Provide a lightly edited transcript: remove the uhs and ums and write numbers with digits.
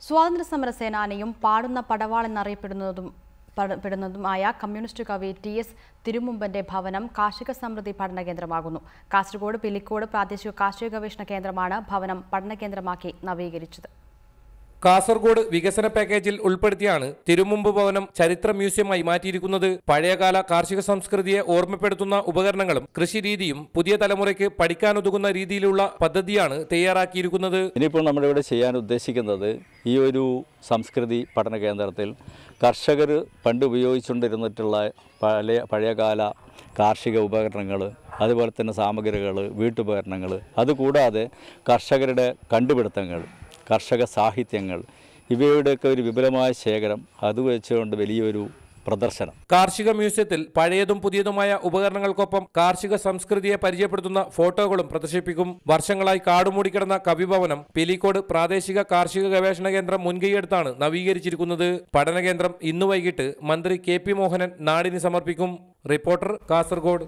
സ്വാതന്ത്ര്യസമര സേനാനിയും പാടുന്ന പടവാൾ എന്നറിയപ്പെടുന്നതുമായ കമ്മ്യൂണിസ്റ്റ് കവി ടി.എസ്. തിരുമുമ്പന്റെ ഭവനം കാർഷിക സമൃദ്ധി പഠനകേന്ദ്രമാകുന്നു. കാസർഗോഡ് പിലിക്കോട് പ്രാദേശിക കാർഷിക ഗവേഷണ കേന്ദ്രമാണ് ഭവനം പഠനകേന്ദ്രമാക്കി നവീകരിച്ചത്. കാസർഗോഡ് വികസന പാക്കേജിൽ ഉൾപ്പെടുത്തിയാണ് തിരുമുമ്പ് ഭവനം ചരിത്ര മ്യൂസിയമായി മാറ്റിയിരിക്കുന്നത്. പഴയകാല കാർഷിക സംസ്കൃതിയെ ഓർമ്മപ്പെടുത്തുന്ന ഉപകരണങ്ങളും കൃഷിരീതിയും പുതിയ തലമുറയ്ക്ക് പഠിക്കാനുതകുന്ന രീതിയിലുള്ള പദ്ധതിയാണ് തയ്യാറാക്കിയിരിക്കുന്നത്. ഇനിയിപ്പോൾ നമ്മളിവിടെ ചെയ്യാൻ ഉദ്ദേശിക്കുന്നത് ഈ ഒരു സംസ്കൃതി പഠന കേന്ദ്രത്തിൽ കർഷകർ പണ്ട് ഉപയോഗിച്ചുകൊണ്ടിരുന്നിട്ടുള്ള പഴയകാല കാർഷിക ഉപകരണങ്ങൾ, അതുപോലെ തന്നെ സാമഗ്രികൾ, വീട്ടുപകരണങ്ങൾ, അതുകൂടാതെ കർഷകരുടെ കണ്ടുപിടുത്തങ്ങൾ, കർഷക സാഹിത്യങ്ങൾ, ഇവയുടെയൊക്കെ ഒരു വിപുലമായ ശേഖരം അത് വെച്ചുകൊണ്ട് വലിയൊരു പ്രദർശനം. കാർഷിക മ്യൂസിയത്തിൽ പഴയതും പുതിയതുമായ ഉപകരണങ്ങൾക്കൊപ്പം കാർഷിക സംസ്കൃതിയെ പരിചയപ്പെടുത്തുന്ന ഫോട്ടോകളും പ്രദർശിപ്പിക്കും. വർഷങ്ങളായി കാടുമൂടിക്കിടന്ന കവിഭവനം പിലിക്കോട് പ്രാദേശിക കാർഷിക ഗവേഷണ കേന്ദ്രം മുൻകൈയെടുത്താണ് നവീകരിച്ചിരിക്കുന്നത്. പഠനകേന്ദ്രം ഇന്നു വൈകിട്ട് മന്ത്രി കെ.പി. മോഹനൻ നാടിന് സമർപ്പിക്കും. റിപ്പോർട്ടർ, കാസർഗോഡ്.